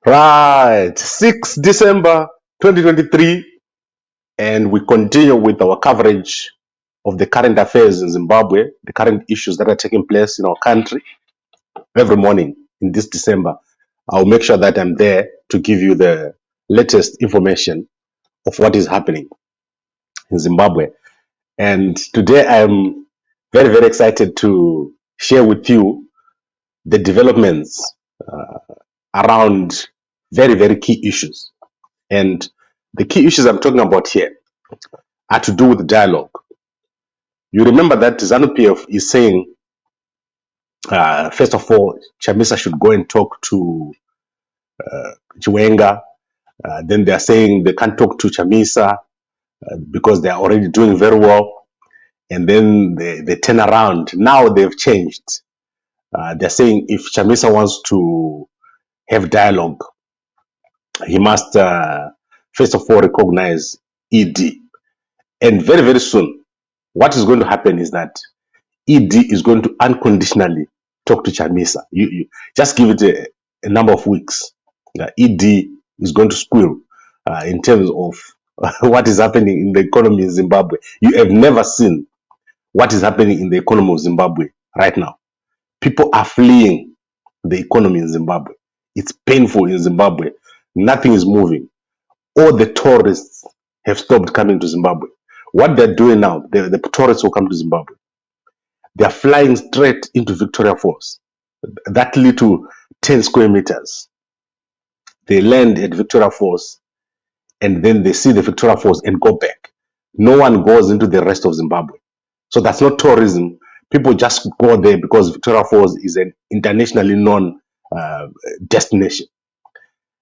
Right, 6 December 2023, and we continue with our coverage of the current affairs in Zimbabwe, the current issues that are taking place in our country. Every morning in this December, I'll make sure that I'm there to give you the latest information of what is happening in Zimbabwe. And today I'm very, very excited to share with you the developments around very, very key issues. And the key issues I'm talking about here are to do with dialogue. You remember that Zanu PF is saying, first of all, Chamisa should go and talk to Chiwenga. Then they're saying they can't talk to Chamisa because they're already doing very well. And then they turn around. Now they've changed. They're saying if Chamisa wants to have dialogue, he must first of all recognize ED. And very, very soon, what is going to happen is that ED is going to unconditionally talk to Chamisa. You just give it a number of weeks. ED is going to squeal in terms of what is happening in the economy in Zimbabwe. You have never seen what is happening in the economy of Zimbabwe right now. People are fleeing the economy in Zimbabwe. It's painful in Zimbabwe. Nothing is moving. All the tourists have stopped coming to Zimbabwe. What they're doing now, the tourists will come to Zimbabwe. They're flying straight into Victoria Falls. That little 10 square meters. They land at Victoria Falls and then they see the Victoria Falls and go back. No one goes into the rest of Zimbabwe. So that's not tourism. People just go there because Victoria Falls is an internationally known destination.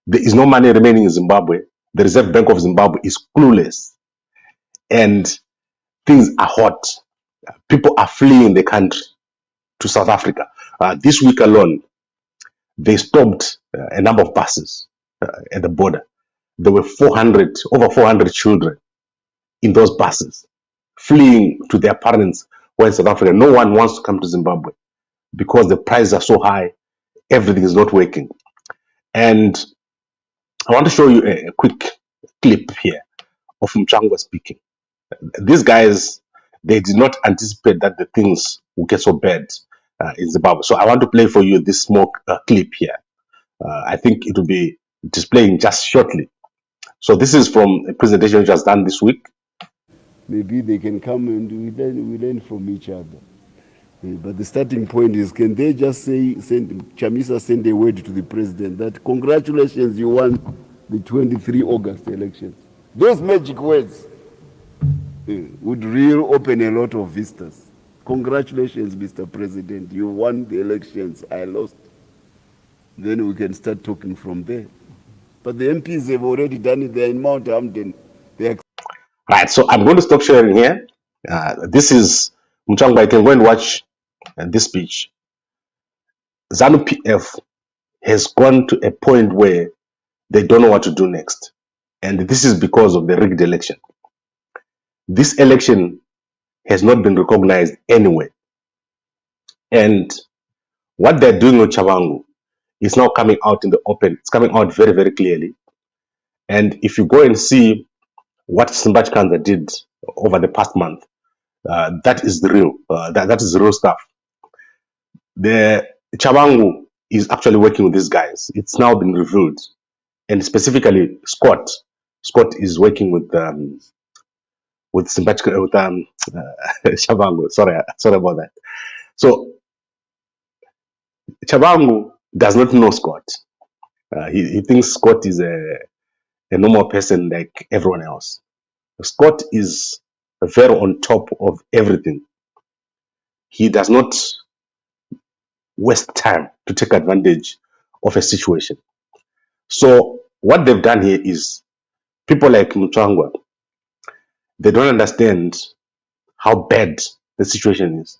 There is no money remaining in Zimbabwe. The Reserve Bank of Zimbabwe is clueless. And things are hot. People are fleeing the country to South Africa. This week alone, they stopped a number of buses at the border. There were over 400 children in those buses fleeing to their parents who are in South Africa. No one wants to come to Zimbabwe because the prices are so high. Everything is not working. And I want to show you a quick clip here of Mnangagwa speaking. These guys, they did not anticipate that the things would get so bad in Zimbabwe. So I want to play for you this small clip here. I think it will be displaying just shortly. So this is from a presentation which was done this week. Maybe they can come and we learn from each other. But the starting point is, can they just say, Chamisa send a word to the president that congratulations, you won the 23 August elections. Those magic words would really open a lot of vistas. Congratulations, Mr. President, you won the elections, I lost. Then we can start talking from there. But the MPs have already done it. They're in Mount Hamden. Right, so I'm going to stop sharing here. This is Mnangagwa. You can go and watch this speech. Zanu PF has gone to a point where they don't know what to do next. And this is because of the rigged election. This election has not been recognized anywhere. And what they're doing with Chabangu is now coming out in the open. It's coming out very, very clearly. And if you go and see what Zimbabwe did over the past month, that is the real. That is the real stuff. The Chabangu is actually working with these guys. It's now been revealed, and specifically Scott. Scott is working with Zimbabwe, with Chabangu. Sorry about that. So Chabangu does not know Scott. He thinks Scott is a normal person like everyone else. Scott is very on top of everything. He does not waste time to take advantage of a situation. So what they've done here is people like Mnangagwa, they don't understand how bad the situation is.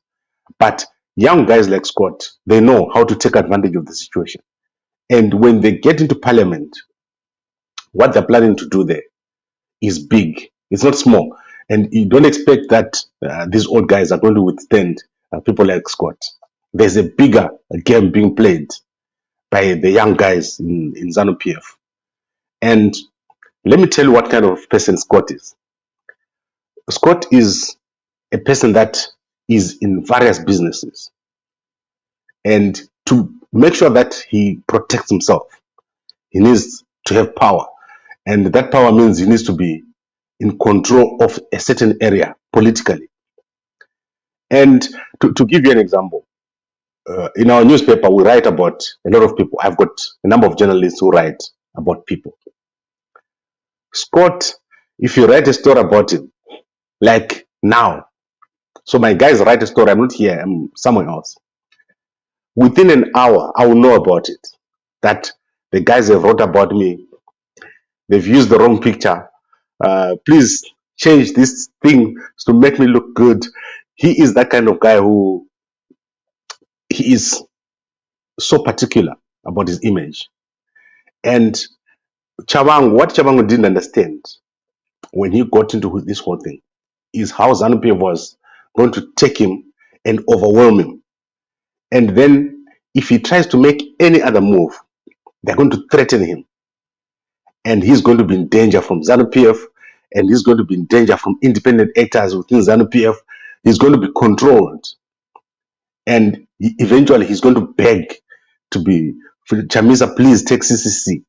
But young guys like Scott, they know how to take advantage of the situation. And when they get into parliament, what they're planning to do there is big. It's not small. And you don't expect that these old guys are going to withstand people like Scott. There's a bigger game being played by the young guys in Zanu PF. And let me tell you what kind of person Scott is. Scott is a person that is in various businesses. And to make sure that he protects himself, he needs to have power. And that power means he needs to be in control of a certain area politically. And to give you an example, in our newspaper, we write about a lot of people. I've got a number of journalists who write about people. Scott, if you write a story about him, like now, so my guys write a story, I'm not here, I'm somewhere else. Within an hour, I will know about it. That the guys have wrote about me, they've used the wrong picture. Please change this thing to make me look good. He is that kind of guy who he is so particular about his image. And Chabangu, what Chabangu didn't understand when he got into this whole thing is how Zanu PF was going to take him and overwhelm him. And then if he tries to make any other move, they're going to threaten him. And he's going to be in danger from Zanu PF, and he's going to be in danger from independent actors within Zanu PF. He's going to be controlled. And eventually he's going to beg to be, Chamisa, please take CCC.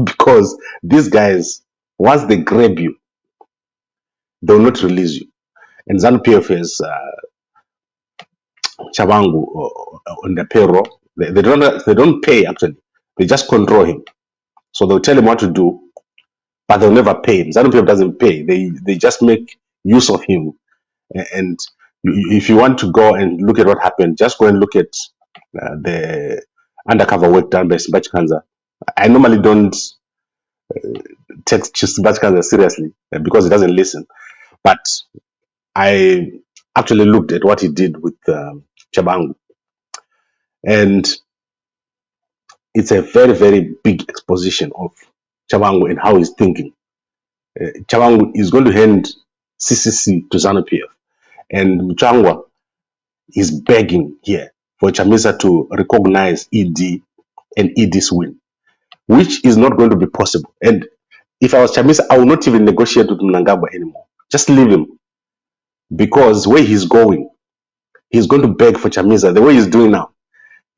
Because these guys, once they grab you, they will not release you. And Zanu PF is Chabangu on the payroll. They don't pay actually. They just control him. So they'll tell him what to do, but they'll never pay him. Zanu PF doesn't pay. They just make use of him. And if you want to go and look at what happened, just go and look at the undercover work done by Sibachikanza. I normally don't take Sibachikanza seriously because he doesn't listen. But I actually looked at what he did with Chabangu. And it's a very, very big exposition of Chabangu and how he's thinking. Chabangu is going to hand CCC to Zanu PF. And Mchangwa is begging here for Chamisa to recognize ED and ED's win, which is not going to be possible. And if I was Chamisa, I will not even negotiate with Mnangagwa anymore. Just leave him. Because where he's going to beg for Chamisa. The way he's doing now,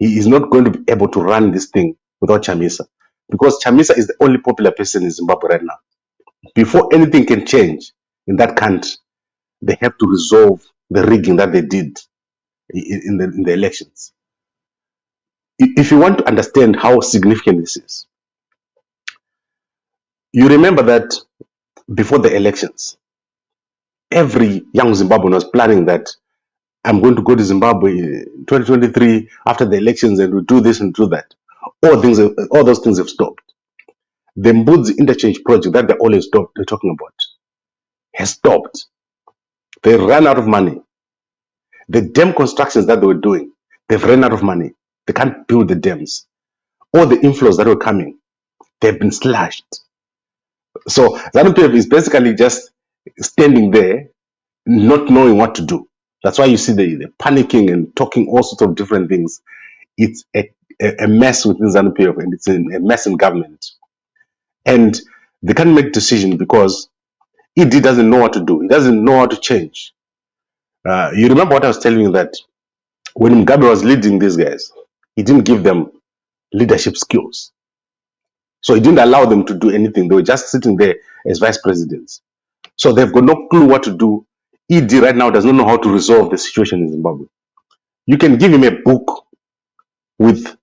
he is not going to be able to run this thing without Chamisa. Because Chamisa is the only popular person in Zimbabwe right now. Before anything can change in that country, they have to resolve the rigging that they did in the elections. If you want to understand how significant this is, you remember that before the elections, every young Zimbabwean was planning that I'm going to go to Zimbabwe in 2023 after the elections and we'll do this and do that. All those things have stopped. The Mbudzi interchange project that they're talking about has stopped. They ran out of money. The dam constructions that they were doing, they've run out of money. They can't build the dams. All the inflows that were coming, they've been slashed. So Zanu PF is basically just standing there, not knowing what to do. That's why you see the panicking and talking all sorts of different things. It's a mess within Zanu PF and it's a mess in government. And they can't make decisions because ED doesn't know what to do. He doesn't know how to change. You remember what I was telling you, that when Mugabe was leading these guys, he didn't give them leadership skills. So he didn't allow them to do anything. They were just sitting there as vice presidents. So they've got no clue what to do. ED right now does not know how to resolve the situation in Zimbabwe. You can give him a book with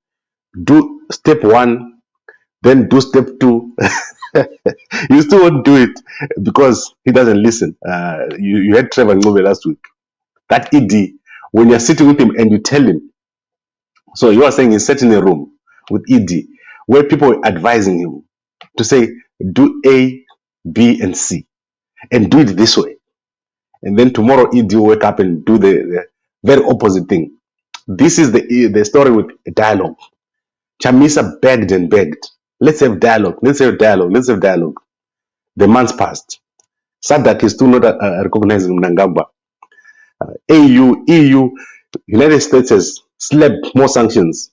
do step 1, then do step 2. You still won't do it because he doesn't listen. You had Trevor Ngube last week. That ED, when you're sitting with him and you tell him, so you are saying he's sitting in a room with ED where people are advising him to say, do A, B, and C, and do it this way. And then tomorrow ED will wake up and do the very opposite thing. This is the story with dialogue. Chamisa begged and begged. Let's have dialogue. Let's have dialogue. Let's have dialogue. The months passed. SADC is still not recognizing Mnangagwa. AU, EU, United States has slapped more sanctions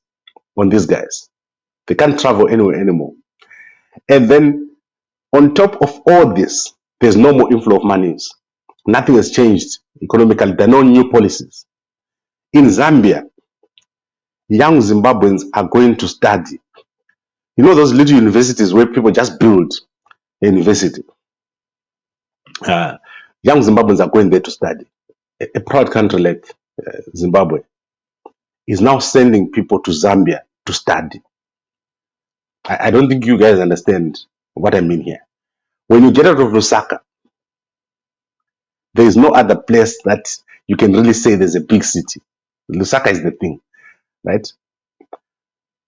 on these guys. They can't travel anywhere anymore. And then on top of all this, there's no more inflow of monies. Nothing has changed economically. There are no new policies. In Zambia, young Zimbabweans are going to study. You know those little universities where people just build a university? Young Zimbabweans are going there to study. A proud country like Zimbabwe is now sending people to Zambia to study. I don't think you guys understand what I mean here. When you get out of Lusaka, there is no other place that you can really say there's a big city. Lusaka is the thing, right?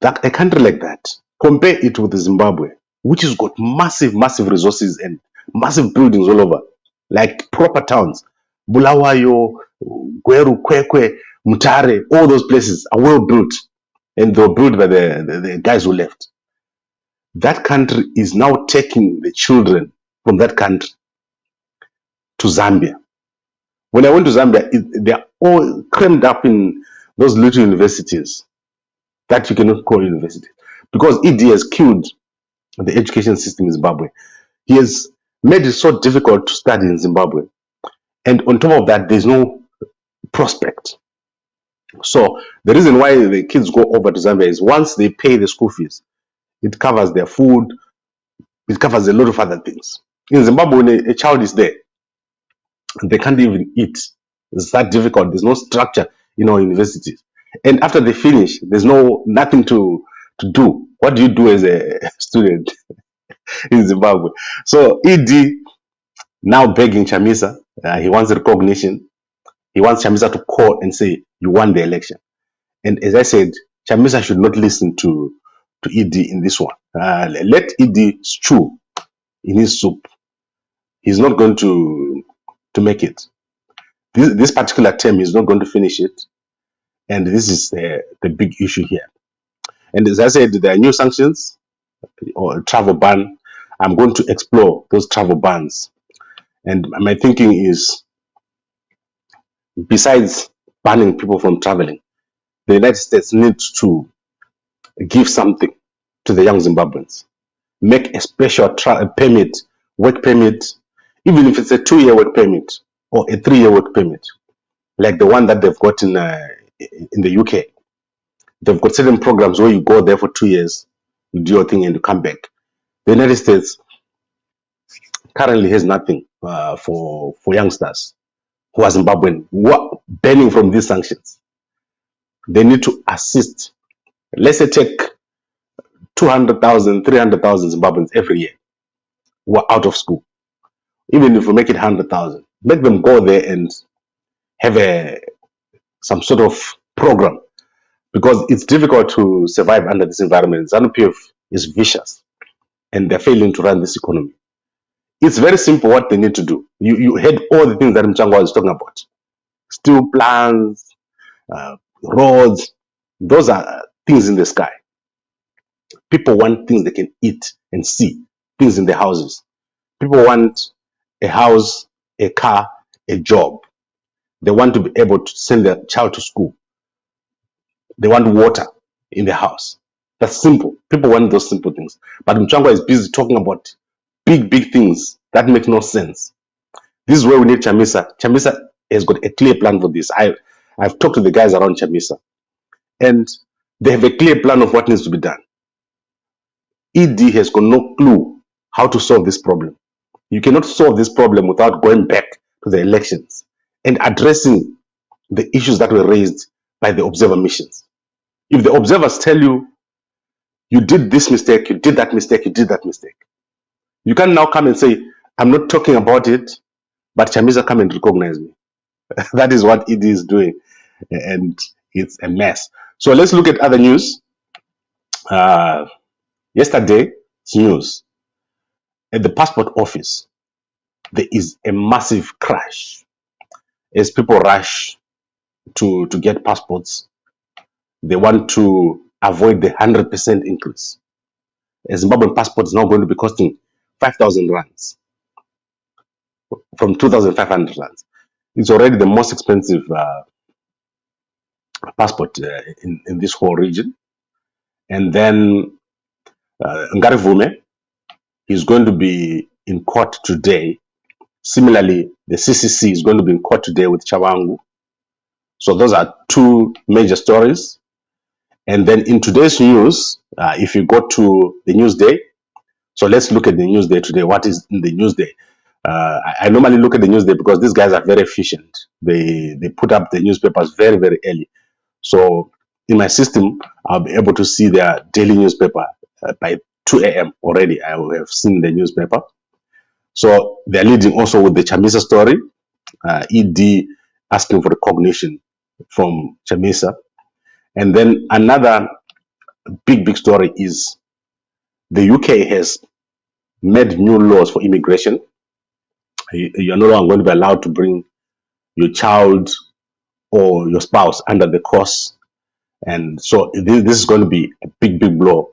That a country like that, compare it with Zimbabwe, which has got massive, massive resources and massive buildings all over, like proper towns. Bulawayo, Gweru, Kwekwe, Mutare, all those places are well built, and they were built by the guys who left. That country is now taking the children from that country to Zambia. When I went to Zambia, they're all crammed up in those little universities that you cannot call universities, because ED has killed the education system in Zimbabwe. He has made it so difficult to study in Zimbabwe. And on top of that, there's no prospect. So the reason why the kids go over to Zambia is once they pay the school fees, it covers their food, it covers a lot of other things. In Zimbabwe, when a child is there, they can't even eat. It's that difficult. There's no structure in our universities. And after they finish, there's nothing to do. What do you do as a student in Zimbabwe? So ED now begging Chamisa, he wants recognition. He wants Chamisa to call and say, you won the election. And as I said, Chamisa should not listen to ED in this one. Let ED stew in his soup. He's not going to make it. This particular term, he's not going to finish it. And this is the big issue here. And as I said, there are new sanctions or travel ban. I'm going to explore those travel bans. And my thinking is, besides banning people from traveling, the United States needs to give something to the young Zimbabweans. Make a special permit, work permit, even if it's a 2-year work permit or a 3-year work permit, like the one that they've got in the UK. They've got certain programs where you go there for 2 years, you do your thing and you come back. The United States currently has nothing for youngsters who are Zimbabwean, who are banning from these sanctions. They need to assist. Let's say take 200,000, 300,000 Zimbabweans every year who are out of school. Even if we make it 100,000, make them go there and have some sort of program, because it's difficult to survive under this environment. Zanu PF is vicious and they're failing to run this economy. It's very simple what they need to do. You heard all the things that Mnangagwa was talking about. Steel plants, roads, those are things in the sky. People want things they can eat and see, things in their houses. People want a house, a car, a job. They want to be able to send their child to school. They want water in the house. That's simple. People want those simple things. But Mnangagwa is busy talking about big, big things that make no sense. This is where we need Chamisa. Chamisa has got a clear plan for this. I've talked to the guys around Chamisa, and they have a clear plan of what needs to be done. ED has got no clue how to solve this problem. You cannot solve this problem without going back to the elections and addressing the issues that were raised by the observer missions. If the observers tell you, you did this mistake, you did that mistake, you did that mistake, you can now come and say, I'm not talking about it, but Chamisa, come and recognize me. That is what ED is doing, and it's a mess. So let's look at other news. Yesterday's news. At the passport office, there is a massive crash as people rush to get passports. They want to avoid the 100% increase. A Zimbabwean passport is now going to be costing 5,000 rands from 2,500 rands. It's already the most expensive passport in this whole region. And then Ngarivume is going to be in court today. Similarly, the CCC is going to be in court today with Chabangu. So those are two major stories. And then in today's news, if you go to the Newsday, so let's look at the Newsday today. What is in the Newsday? I normally look at the Newsday because these guys are very efficient. They put up the newspapers very, very early. So in my system, I'll be able to see their daily newspaper by 2 a.m. already. I will have seen the newspaper. So they're leading also with the Chamisa story, ED asking for recognition from Chamisa. And then another big story is the UK has made new laws for immigration. You're no longer going to be allowed to bring your child or your spouse under the cross. And so this is going to be a big blow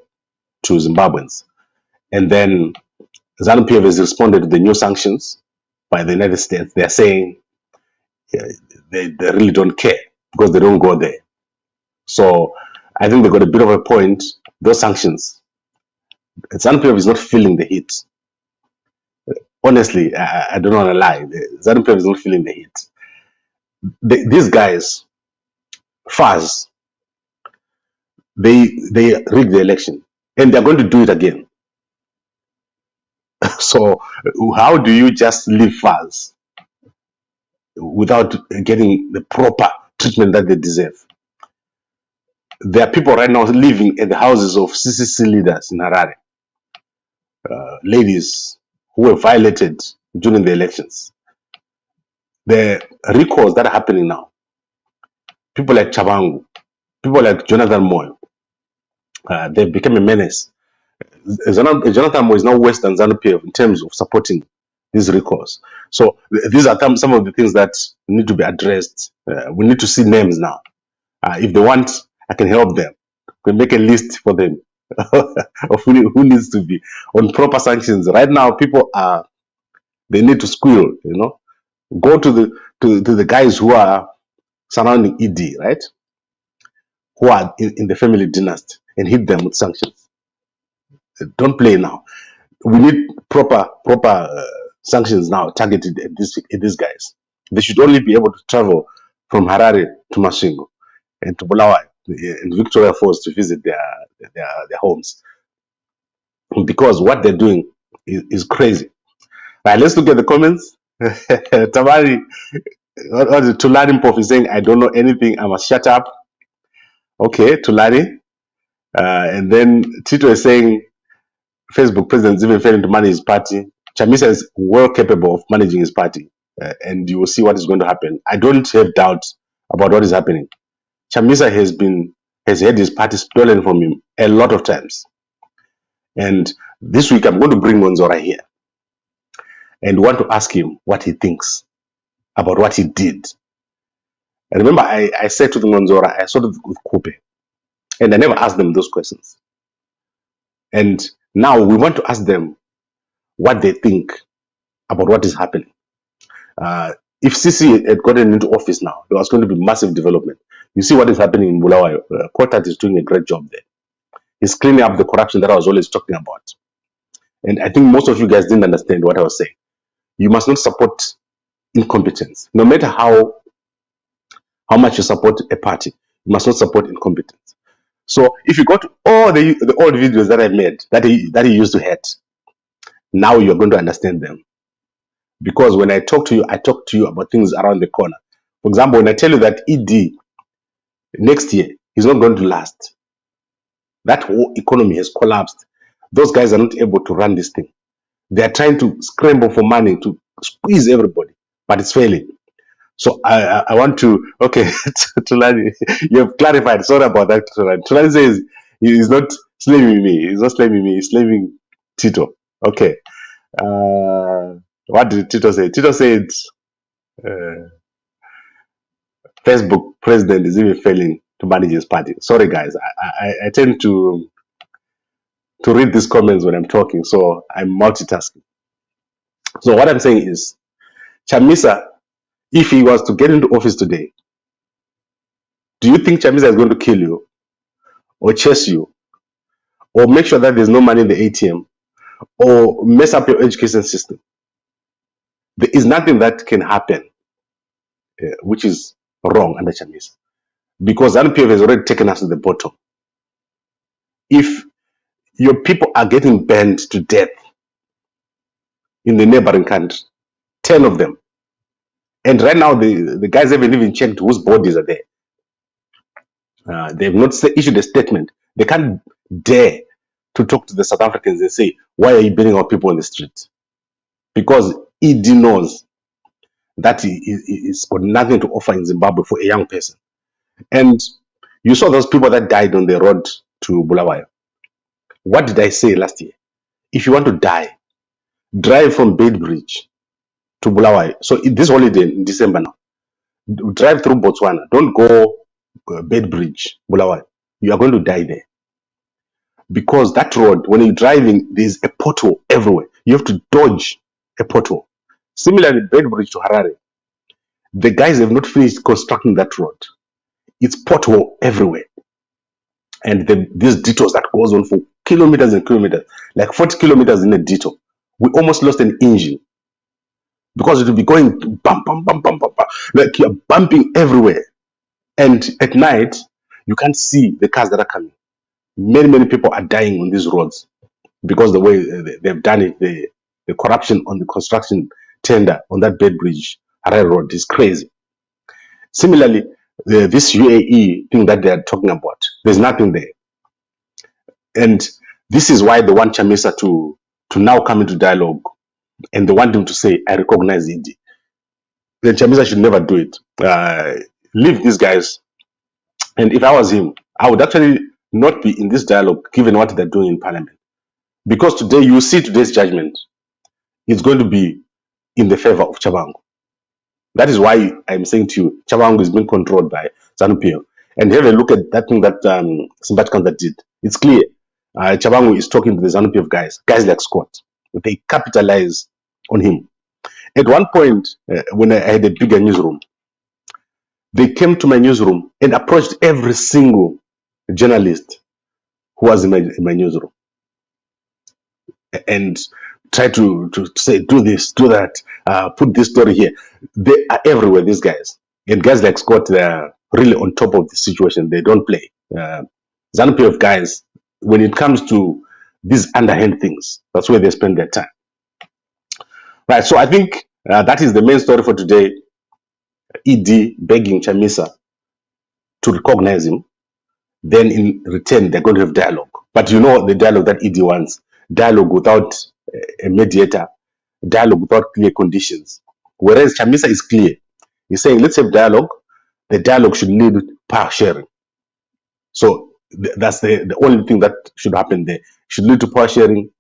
to Zimbabweans. And then Zanu PF has responded to the new sanctions by the United States. They're saying they really don't care because they don't go there. So I think they got a bit of a point. Those sanctions, Zanu PF is not feeling the heat. Honestly, I don't want to lie. Zanu PF is not feeling the heat. These guys, Faz, they rigged the election and they're going to do it again. So how do you just leave Faz without getting the proper treatment that they deserve? There are people right now living at the houses of CCC leaders in Harare, ladies who were violated during the elections. The recalls that are happening now, people like Chabangu, people like Jonathan Moyo, they became a menace. Jonathan Moyo is now worse than Zanu PF in terms of supporting these recalls. So these are some of the things that need to be addressed. We need to see names now. If they want, I can help them. We can make a list for them of who needs to be on proper sanctions. Right now, people they need to squeal. Go to the guys who are surrounding ED, right? Who are in the family dynasty and hit them with sanctions. Don't play now. We need proper sanctions now targeted at these guys. They should only be able to travel from Harare to Masvingo and to Bulawayo and Victoria Falls to visit their homes, because what they're doing is crazy. Right, let's look at the comments. Tamari, Tulani Mpof is saying, I don't know anything, I must shut up. Okay, Tulani. And then Tito is saying, Facebook president is even failing to manage his party. Chamisa is well capable of managing his party, and you will see what is going to happen. I don't have doubts about what is happening. Chamisa has had his party stolen from him a lot of times. And this week I'm going to bring Monzora here and want to ask him what he thinks about what he did. And remember, I said to the Monzora, I saw it with Kupe, and I never asked them those questions. And now we want to ask them what they think about what is happening. If CC had gotten into office now, there was going to be massive development. You see what is happening in Bulawayo. Kotat is doing a great job there. He's cleaning up the corruption that I was always talking about. And I think most of you guys didn't understand what I was saying. You must not support incompetence. No matter how much you support a party, you must not support incompetence. So if you go to all the old videos that I made that he used to hate, now you're going to understand them. Because when I talk to you about things around the corner. For example, when I tell you that ED next year is not going to last, that whole economy has collapsed. Those guys are not able to run this thing. They are trying to scramble for money to squeeze everybody, but it's failing. So I want to, okay, Tulani, you have clarified. Sorry about that, Tulani. Tulani says he's not slaving me. He's not slaving me. He's slaving Tito. Okay. What did Tito say? Tito said Facebook president is even failing to manage his party. Sorry, guys. I tend to read these comments when I'm talking, so I'm multitasking. So what I'm saying is, Chamisa, if he was to get into office today, do you think Chamisa is going to kill you or chase you or make sure that there's no money in the ATM, or mess up your education system. There is nothing that can happen which is wrong under Chamisa, because Zanu PF has already taken us to the bottom. If your people are getting burned to death in the neighboring country, 10 of them, and right now the guys haven't even checked whose bodies are there. They've not issued a statement. They can't dare to talk to the South Africans and say, why are you burning our people on the street? Because ED knows that he's got nothing to offer in Zimbabwe for a young person. And you saw those people that died on the road to Bulawayo. What did I say last year? If you want to die, drive from Beitbridge to Bulawayo. So this holiday in December now, drive through Botswana. Don't go Beitbridge, Bulawayo. You are going to die there. Because that road, when you're driving, there's a pothole everywhere. You have to dodge a pothole. Similarly, Beitbridge to Harare, the guys have not finished constructing that road. It's pothole everywhere. And these detours that goes on for kilometers and kilometers, like 40 kilometers in a detour. We almost lost an engine because it will be going bump, bump, bump, bump, bump, like you're bumping everywhere. And at night, you can't see the cars that are coming. Many people are dying on these roads because the way they've done it, the corruption on the construction tender on that Beitbridge Harare road is crazy. Similarly, this UAE thing that they're talking about, there's nothing there. And this is why they want Chamisa to now come into dialogue, and they want him to say, I recognize it. Then Chamisa should never do it. Leave these guys. And if I was him, I would actually not be in this dialogue given what they're doing in parliament. Because today, you see today's judgment, it's going to be in the favor of Chabangu. That is why I'm saying to you, Chabangu is being controlled by Zanu PF. And have a look at that thing that Simbachkanda did. It's clear. Chabangu is talking to the Zanu PF guys like Scott. They capitalize on him. At one point, when I had a bigger newsroom, they came to my newsroom and approached every single journalist who was in my newsroom and tried to say, do this, do that, put this story here. They are everywhere, these guys. And guys like Scott, they're really on top of the situation. They don't play. Zanu PF guys, when it comes to these underhand things, that's where they spend their time. Right, so I think that is the main story for today. ED begging Chamisa to recognize him. Then in return, they're going to have dialogue. But you know the dialogue that ED wants. Dialogue without a mediator. Dialogue without clear conditions. Whereas Chamisa is clear. He's saying, let's have dialogue. The dialogue should lead to power sharing. So that's the only thing that should happen there. It should lead to power sharing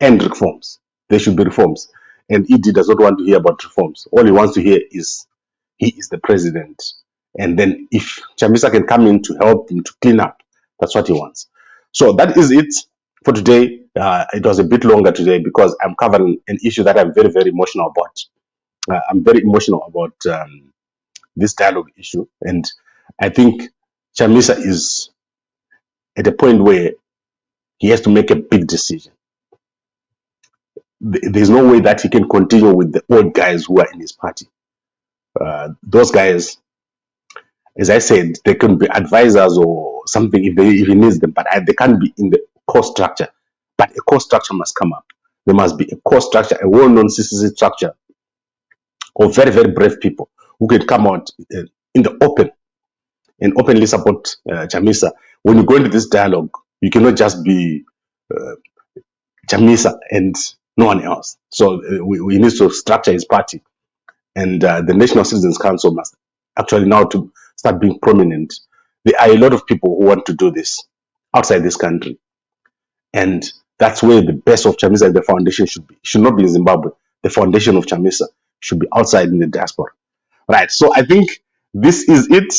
and reforms. There should be reforms. And ED does not want to hear about reforms. All he wants to hear is he is the president. And then if Chamisa can come in to help him to clean up, that's what he wants. So that is it for today. It was a bit longer today because I'm covering an issue that I'm very, very emotional about. I'm very emotional about this dialogue issue. And I think Chamisa is at a point where he has to make a big decision. There's no way that he can continue with the old guys who are in his party. Those guys, as I said, they can be advisors or something if he needs them, but they can't be in the core structure. But a core structure must come up. There must be a core structure, a well-known CCC structure of very, very brave people who can come out in the open and openly support Chamisa. When you go into this dialogue, you cannot just be Chamisa and no one else. So we need to structure his party. And the National Citizens Council must actually now to start being prominent. There are a lot of people who want to do this outside this country. And that's where the best of Chamisa and the foundation should be. It should not be in Zimbabwe. The foundation of Chamisa should be outside in the diaspora. Right, so I think this is it.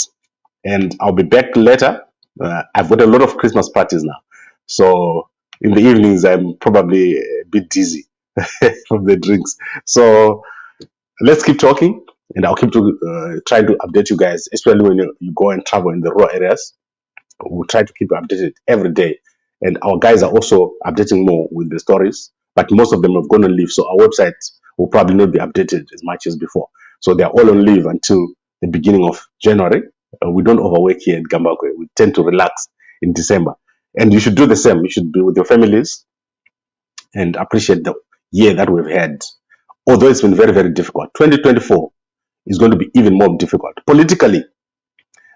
And I'll be back later. I've got a lot of Christmas parties now. So in the evenings, I'm probably a bit dizzy from the drinks. So let's keep talking. And I'll keep trying to update you guys, especially when you go and travel in the rural areas. We'll try to keep you updated every day And our guys are also updating more with the stories, but most of them have gone on leave. So our website will probably not be updated as much as before. So they're all on leave until the beginning of January. We don't overwork here at Zimbabwe. We tend to relax in December. And you should do the same. You should be with your families and appreciate the year that we've had. Although it's been very, very difficult. 2024 is going to be even more difficult. Politically,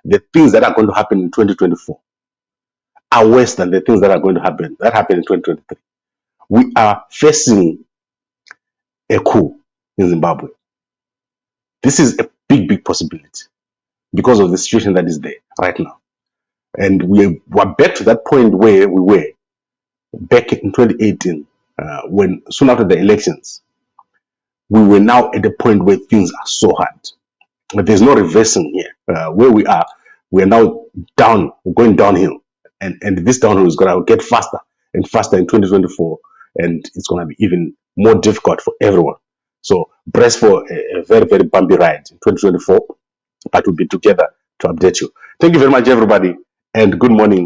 the things that are going to happen in 2024 are worse than the things that are going to happen in 2023. We are facing a coup in Zimbabwe. This is a big, big possibility because of the situation that is there right now. And we were back to that point where we were back in 2018, when soon after the elections, we were now at a point where things are so hard. But there's no reversing here. Where we are now down, going downhill. And this downhill is going to get faster and faster in 2024. And it's going to be even more difficult for everyone. So brace for a very, very bumpy ride in 2024. But we'll be together to update you. Thank you very much, everybody. And good morning.